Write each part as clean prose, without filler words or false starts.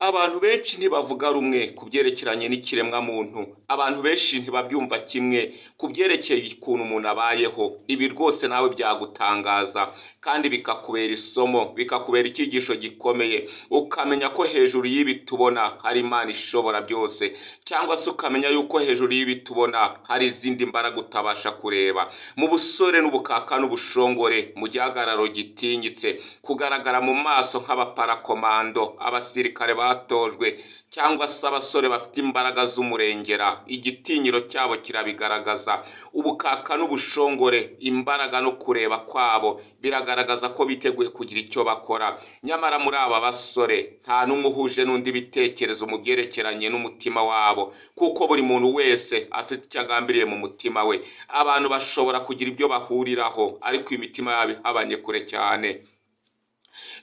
Abantu benshi ntibavuga rumwe ku byerekeranye n'ikiremwa muntu. Abantu benshi ntibabyumva kimwe ku byerekeye ukuntu umuntu abayeho. Ibi rwose nawe byagutangaza kandi bikakubera isomo, bikakubera icyigisho gikomeye. Ukamenya ko hejuru y'ibi tubona hari Imana ishobora byose, cyangwa se ukamenya yuko hejuru y'ibi tubona hari izindi mbaraga utabasha kureba. Mu busore n'ubukaka n'ubushongore, mu gihagararo gitinyitse, kugaragara mu maso nk'abaparakomando, abasirikare batojwe, cyangwa se abasore bafite imbaraga z'umurengera. Igitinyiro cyabo kirabigaragaza. Ubukaka n'ubushongore, imbaraga no kureba kwabo biragaragaza ko biteguye kugira icyo bakora. Nyamara muri aba basore nta n'umwe uhuje n'undi bitekerezo mu byerekeranye n'umutima wabo, kuko buri muntu wese afite icyo agambiriye mu mutima we. Abantu bashobora kugira ibyo bahuriraho, ariko imitima yabo ihabanye kure cyane.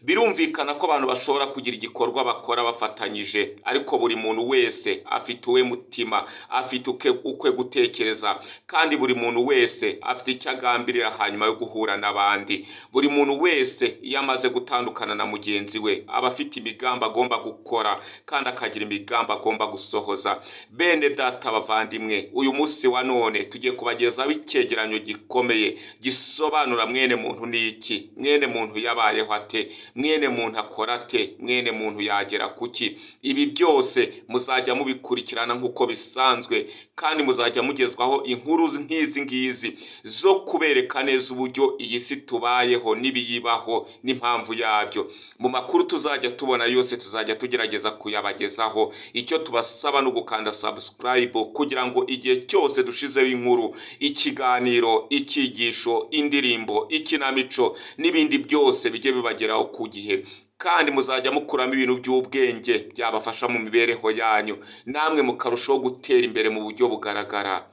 Birumvikana ko abantu bashobora kugira igikorwa bakora bafatanyije, ariko buri muntu wese afite uwe mutima, afite ukwe gutekereza, kandi buri muntu wese afite icyo agambirira hanyuma yo guhura n'abandi. Buri muntu wese iyo amaze gutandukana na mugenzi we aba afite imigambi agomba gukora, kandi akagira imigambi agomba gusohoza. Bene data bavandimwe, uyu munsi wa none tugiye kubagezaho icyegeranyo gikomeye gisobanura mwene muntu ni iki, mwene muntu yabayeho ate, mwene muntu akora ate, mwene muntu yagera kuki. Ibi byose muzajya mubikurikirana nk'uko bisanzwe, kandi muzajya mugezwaho inkuru nk'izi ngizi zo kubereka neza uburyo iyi si tubayeho n'ibiyibaho n'impamvu yabyo. Mu makuru tuzajya tubona yose tuzajya tugerageza kuyabagezaho. Icyo tubasaba no gukanda subscribe kugira ngo igihe cyose dushizeho inkuru, ikiganiro, icyigisho, indirimbo, ikinamico n'ibindi byose bijye bibageraho ku gihe. Kandi muzajya mukuramo ibintu by'ubwenge byabafasha mu mibereho yanyu, namwe mukarushaho gutera imbere mu buryo bugaragara.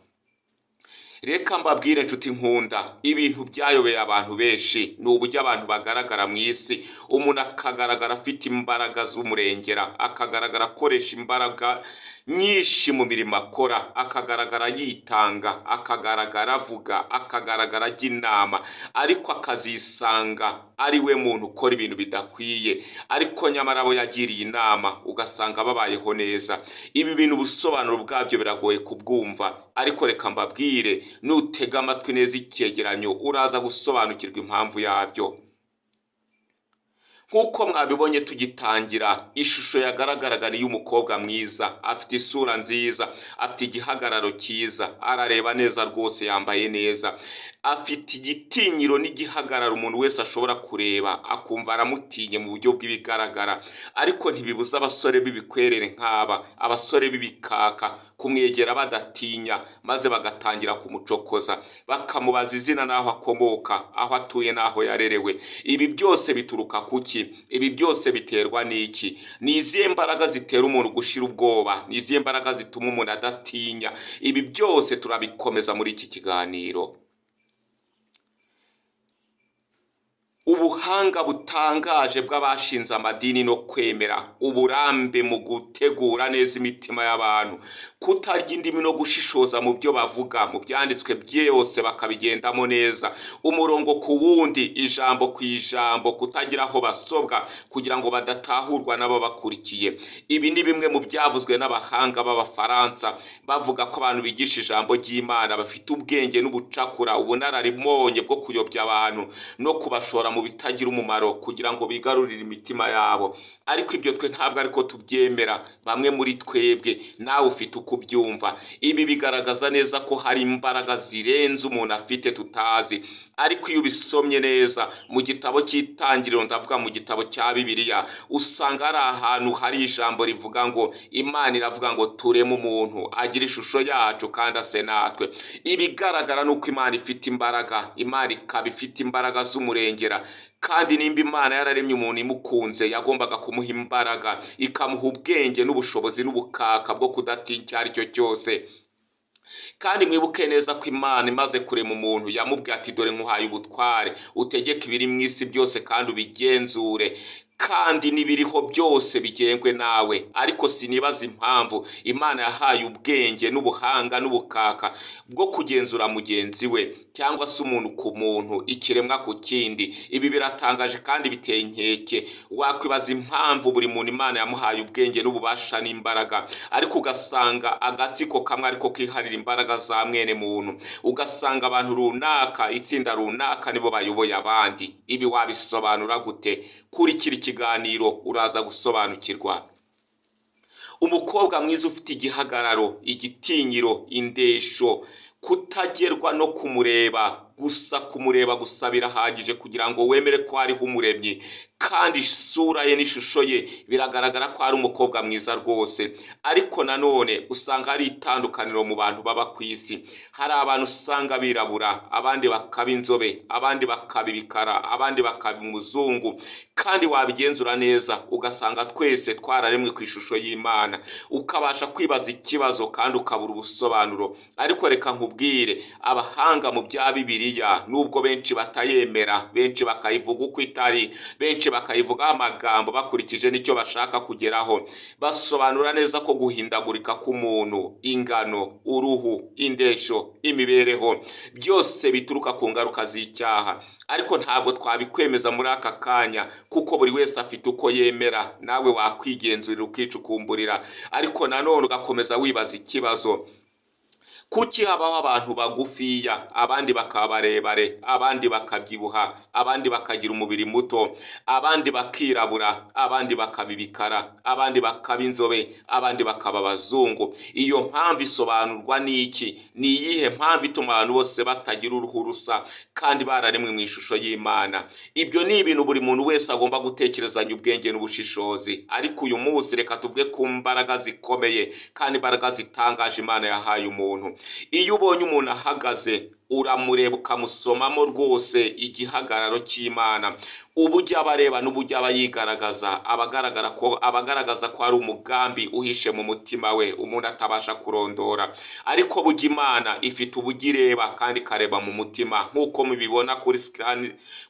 Reka mbabwire nshuti nkunda, ibintu byayobeye abantu benshi ni uburyo abantu bagaragara mu isi. Umuntu akagaragara afite imbaraga z'umurengera, akagaragara akoresha imbaraga nyinshi mu mirimo akora, akagaragara yitanga, akagaragara avuga, akagaragara ajya inama, ariko akazisanga ari we muntu ukora ibintu bidakwiye. Ariko nyamara abo yagiriye inama ugasanga babayeho neza. Ibi bintu ubusobanuro bwabyo biragoye kubwumva, ariko reka mbabwire, nutega amatwi neza icyegeranyo uraza gusobanukirwa impamvu yabyo. Nk'uko mwabibonye tugitangira, ishusho yagaragaraga ni y'umukobwa mwiza, afite isura nziza, afite igihagararo cyiza, arareba neza rwose, yambaye neza, afite igitinyiro n'igihagararo umuntu wese ashobora kureba akumva aramutinye mu buryo bw'ibigaragara. Ariko ntibibuza abasore b'ibikwerere nk'aba, abasore b'ibikaka, kumwegera badatinya, maze bagatangira kumucokoza, bakamubaza izina n'aho akomoka, aho atuye n'aho yarerewe. Ibi byose bituruka kuki? Ibi byose biterwa n'iki? Ni izihe mbaraga zitera umuntu gushira ubwoba? Ni izihe mbaraga zituma umuntu adatinya? Ibi byose turabikomeza muri iki kiganiro. Ubuhanga butangaje bw'abashinze amadini no kwemera, uburambe mu gutegura neza imitima y'abantu, kutarya indimi no gushishoza mu byo bavuga, mu byanditswe byose bakabigendamo neza, umurongo ku wundi, ijambo ku ijambo, kutagira aho basobwa kugira ngo badatahurwa n'ababakurikiye. Ibi ni bimwe mu byavuzwe n'abahanga b'Abafaransa, bavuga ko abantu bigisha ijambo ry'Imana bafite ubwenge n'ubucakura, ubunararibonye bwo kuyobya abantu no kubashora mu bitagira umumaro kugira ngo bigarurire imitima yabo. Ariko ibyo twe ntabwo ariko tubyemera. Bamwe muri twebwe, nawe ufite uko ubyumva. Ibi bigaragaza neza ko hari imbaraga zirenze umuntu afite tutazi. Ariko iyo ubisomye neza mu gitabo cy'Itangiriro, ndavuga mu gitabo cya Bibiliya, usanga ari ahantu hari ijambo rivuga ngo Imana iravuga ngo tureme umuntu agira ishusho yacu kandi ase natwe. Ibigaragara nuko Imana ifite imbaraga, Imana ikaba ifite imbaraga z'umurengera, kandi nimba Imana yararemye umuntu imukunze, yagombaga kumuha imbaraga, ikamuha ubwenge n'ubushobozi n'ubukaka bwo kudatinya icyo ari cyo cyose. Kandi mwibuke neza ko Imana imaze kurema umuntu yamubwiye ati dore nkuhaye ubutware, utegeke ibiri mu isi byose kandi ubigenzure, kandi n'ibiriho byose bigengwe nawe. Ariko sinibaza impamvu Imana yahaye ubwenge n'ubuhanga n'ubukaka bwo kugenzura mugenzi we cyangwa se umuntu ku muntu, ikiremwa ku kindi. Ibi biratangaje kandi biteye inkeke. Wakwibaza impamvu buri muntu Imana yamuhaye ubwenge n'ububasha n'imbaraga, ariko ugasanga agatsiko kamwe ariko kiharira imbaraga za mwene muntu. Ugasanga abantu runaka, itsinda runaka nibo bayoboye abandi. Ibi wabisobanura gute? Kurikira ikiganiro uraza gusobanukirwa. Umukobwa mwiza ufite igihagararo, igitinyiro, indesho, kutagerwa no kumureba gusa. Kumureba gusa birahagije kugira ngo wemere ko hariho umuremyi, kandi isura ye n'ishusho ye biragaragara ko ari umukobwa mwiza rwose. Ariko nanone usanga hari itandukaniro mu bantu baba ku isi. Hari abantu usanga birabura, abandi bakaba inzobe, abandi bakaba ibikara, abandi bakaba umuzungu, kandi wabigenzura neza ugasanga twese twararemwe ku ishusho y'Imana. Ukabasha kwibaza ikibazo kandi ukabura ubusobanuro. Ariko reka nkubwire, abahanga mu bya Bibiliya nubwo benshi batayemera, benshi bakayivuga uko itari, benshi bakayivugaho amagambo bakurikije n'icyo bashaka kugeraho, basobanura neza ko guhindagurika k'umuntu, ingano, uruhu, indesho, imibereho, byose bituruka ku ngaruka z'icyaha. Ariko ntabwo twabikwemeza muri aka kanya, kuko buri wese afite uko yemera. Nawe wakwigenzurira ukicukumburira, ariko nanone ugakomeza wibaza ikibazo: kuki habaho abantu bagufiya, abandi bakaba barebare, abandi bakabyibuha, abandi bakagira umubiri muto, abandi bakirabura, abandi bakaba ibikara, abandi bakaba inzobe, abandi bakaba abazungu? Iyo mpamvu isobanurwa n'iki? Ni iyihe mpamvu ituma abantu bose batagira uruhu rusa kandi bararemwe mu ishusho y'Imana? Ibyo ni ibintu buri muntu wese agomba gutekerezanya ubwenge n'ubushishozi. Ariko uyu munsi reka tuvuge ku mbaraga zikomeye kandi imbaraga zitangaje Imana yahaye umuntu. Iyo ubonye umuntu ahagaze, uramureba ukamusomamo rwose igihagararo cy'Imana. Uburyo aba areba n'uburyo aba yigaragaza, abagaragaza ko ari umugambi uhishe mu mutima we umuntu atabasha kurondora. Ariko burya Imana ifite uburyo ireba kandi ikareba mu mutima, nk'uko mubibona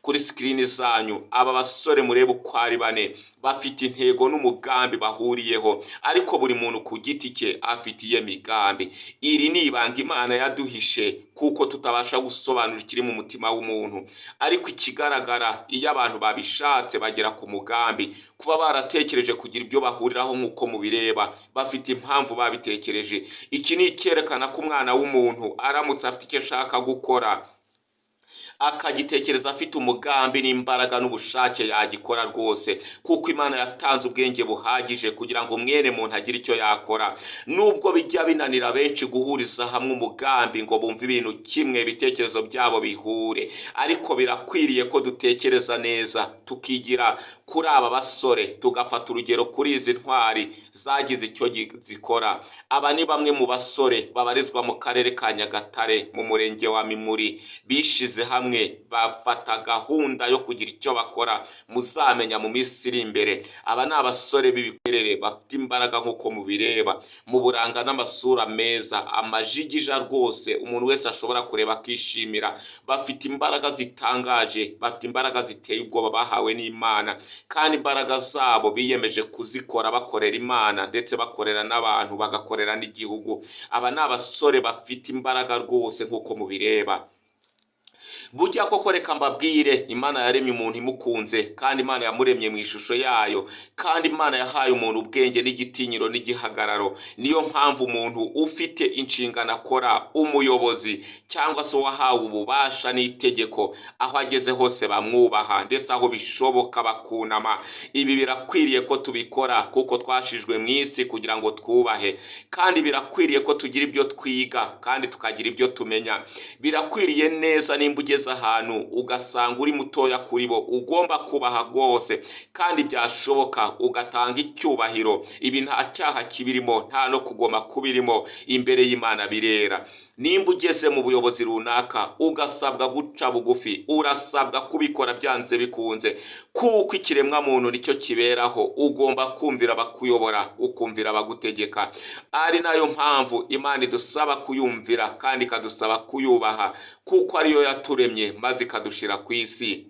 kuri screen zanyu. Aba basore mureba uko ari bane bafite intego n'umugambi bahuriyeho, ariko buri muntu ku giti cye afitiye migambi. Iri ni ibanga Imana yaduhishe, kuko tutabasha gusobanura ikiri mu mutima w'umuntu. Ariko ikigaragara, iyo abantu babishatse bagera ku mugambi. Kuba baratekereje kugira ibyo bahuriraho nk'uko mubireba, bafite impamvu babitekereje. Iki ni icyerekana ko umwana w'umuntu aramutse afite icyo ashaka gukora, akagitekereza afite umugambi n'imbaraga n'ubushake, yagikora rwose, kuko Imana yatanze ubwenge buhagije kugira ngo mwene muntu agire icyo yakora. Nubwo bijya binanira benshi guhuriza hamwe umugambi ngo bumve ibintu kimwe, ibitekerezo byabo bihure, ariko birakwiriye ko dutekereza neza, tukigira kuri aba basore, tugafata urugero kuri izi ntwari zagize icyo zikora. Aba ni bamwe mu basore babarizwa mu karere ka Nyagatare, mu murenge wa Mimuri. Bishize hamwe bafata gahunda yo kugira icyo bakora, muzamenya mu minsi iri imbere. Aba ni abasore b'ibikwerere bafite imbaraga nk'uko mubireba, mu buranga n'amasura meza, amajigija rwose umuntu wese ashobora kureba akishimira. Bafite imbaraga zitangaje, bafite imbaraga ziteye ubwoba bahawe n'Imana, kandi imbaraga zabo biyemeje kuzikora bakorera Imana ndetse bakorera n'abantu, bagakorera n'igihugu. Aba ni abasore bafite imbaraga rwose nk'uko mubireba. Burya koko reka mbabwire, Imana yaremye umuntu imukunze, kandi Imana yamuremye mu ishusho yayo, kandi Imana yahaye umuntu ubwenge n'igitinyiro n'igihagararo. Niyo mpamvu umuntu ufite inshingano akora, umuyobozi cyangwa se wahawe ububasha n'itegeko, aho ageze hose bamwubaha, ndetse aho bishoboka bakunama. Ibi birakwiriye ko tubikora, kuko twashijwe mu isi kugira ngo twubahe, kandi birakwiriye ko tugira ibyo twiga kandi tukagira ibyo tumenya. Birakwiriye neza nimba ugeze ahantu ugasanga uri mutoya kuri bo, ugomba kubaha rwose, kandi byashoboka ugatanga icyubahiro. Ibi nta cyaha kibirimo, nta no kugoma kubirimo, imbere y'Imana birera. Nimba ugeze mu buyobozi runaka ugasabwa guca bugufi, urasabwa kubikora byanze bikunze, kuko ikiremwa muntu nicyo kiberaho. Ugomba kumvira abakuyobora, ukumvira abagutegeka. Ari nayo mpamvu Imana idusaba kuyumvira kandi ikadusaba kuyubaha, kuko ariyo yaturemye maze ikadushira ku isi.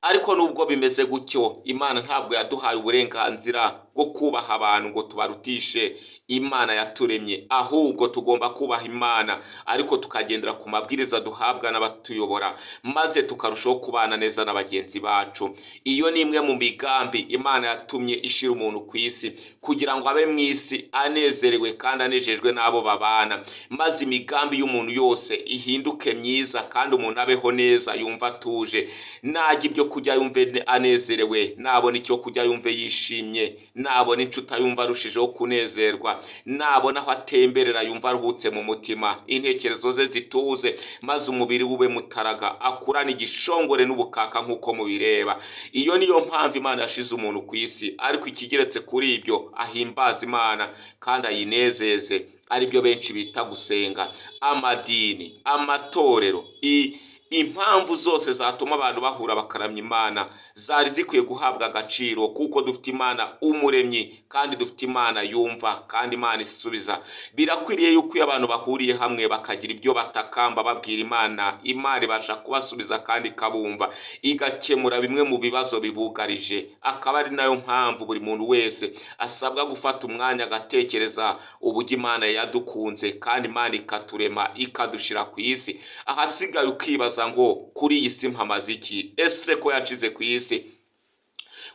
ariko nubwo bimeze gutyo, Imana ntabwo yaduhaye uburenganzira bwo kubaha abantu ngo tubarutishe Imana yaturemye, ahubwo tugomba kubaha Imana ariko tukagendera ku mabwiriza duhabwa n'abatuyobora, maze tukarushaho kubana neza na bagenzi bacu. Iyo ni imwe mu migambi Imana yatumye ishira umuntu ku isi, kugira ngo abe mu isi anezerewe kandi anejejwe n'abo babana, maze imigambi y'umuntu yose ihinduke myiza kandi umuntu abeho neza, yumva atuje, najya ibyo kurya yumve anezerewe, nabona icyo kurya yumve yishimye, nabona inshuti yumva arushijeho kunezerwa, nabona aho atemberera yumva aruhutse mu mutima, intekerezo ze zituze, maze umubiri ube mutaraga, akurana igishongore n'ubukaka nk'uko mubireba. Iyo niyo mpamvu Imana yashize umuntu ku isi, ariko ikigeretse kuri ibyo ahimbaza Imana kandi ayinezeze, aribyo benshi bita gusenga. Amadini, amatorero, impamvu zose zatuma abantu bahura bakaramya Imana zari zikwiye guhabwa agaciro, kuko dufite Imana umuremyi kandi dufite Imana yumva kandi Imana isubiza. Birakwiriye yuko iyo abantu bahuriye hamwe bakagira ibyo batakamba babwira Imana, Imana ibasha kubasubiza kandi ikabumva, igakemura bimwe mu bibazo bibugarije. Akaba ari nayo mpamvu buri muntu wese asabwa gufata umwanya agatekereza uburyo Imana yadukunze kandi Imana ikaturema ikadushira ku isi. Ahasigaye ukibaza ngo kuri iyi si mpamaze iki? Ese ko yacize ku isi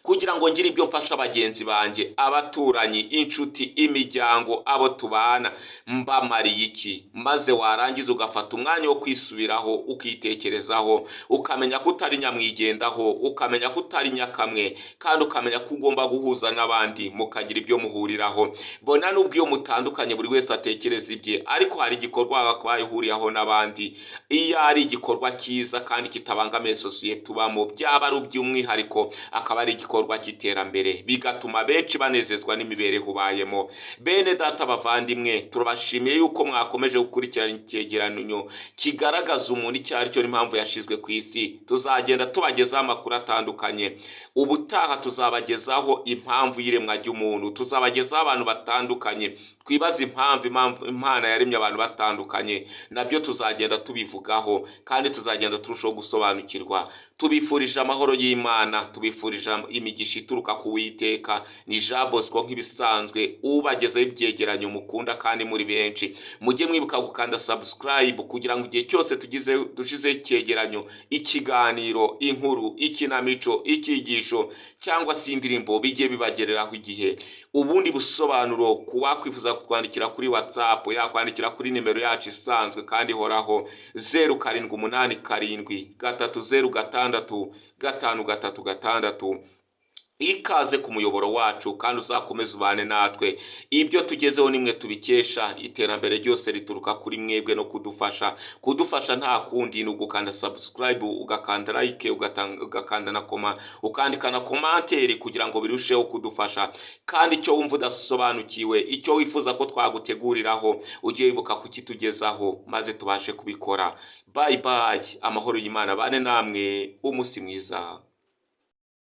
kugira ngo ngire ibyo mfasha bagenzi banjye, abaturanyi, inshuti, imiryango, abo tubana, mbamariye iki? Maze warangiza ugafata umwanya wo kwisubiraho, ukitekerezaho, ukamenya ko utari nyamwigendaho, ukamenya ko utari nyakamwe, kandi ukamenya ko ugomba guhuza n'abandi mukagira ibyo muhuriraho. Bona nubwo iyo mutandukanye buri wese atekereza ibye, ariko hari igikorwa akaba yahuriyeho n'abandi. Iyo ari igikorwa cyiza kandi kitabangamiye sosiyete tubamo, byaba ari iby'umwihariko, akaba ari igikorwa cy'iterambere, bigatuma benshi banezezwa n'imibereho ubayemo. Bene data bavandimwe, turabashimiye yuko mwakomeje gukurikirana icyegeranyo kigaragaza umuntu icyo ari cyo n'impamvu yashizwe ku isi. Tuzagenda tubagezaho amakuru atandukanye. Ubutaha tuzabagezaho impamvu y'iremwa ry'umuntu, tuzabagezaho abantu batandukanye, twibaza impamvu Imana yaremye abantu batandukanye, nabyo tuzagenda tubivugaho kandi tuzagenda turushaho gusobanukirwa. Tubifurije amahoro y'Imana, tubifurije imigisha ituruka ku Uwiteka. Ni Jean Bosco nk'ibisanzwe ubagezaho ibyegeranyo mukunda kandi muri benshi. Mujye mwibuka gukanda subscribe kugira ngo igihe cyose dushize icyegeranyo, ikiganiro, inkuru, ikinamico, icyigisho cyangwa se indirimbo bijye bibagereraho igihe. Ubundi busobanuro kuwakwifuza kutwandikira kuri WhatsApp yakwandikira kuri nimero yacu isanzwe kandi ihoraho 0787305656. Ikaze ku muyoboro wacu kandi uzakomeza ubane natwe. Ibyo tugezeho nimwe tubikesha, iterambere ryose rituruka kuri mwebwe no kudufasha nta kundi ni ugukanda subscribe, ugakanda like, ugakanda na ukandika na commentaire kugira ngo birusheho kudufasha. Kandi icyo wumva udasobanukiwe, icyo wifuza ko twaguteguriraho, ujye wibuka kukitugezaho maze tubashe kubikora. Bye bye, amahoro y'Imana bane namwe, umunsi mwiza.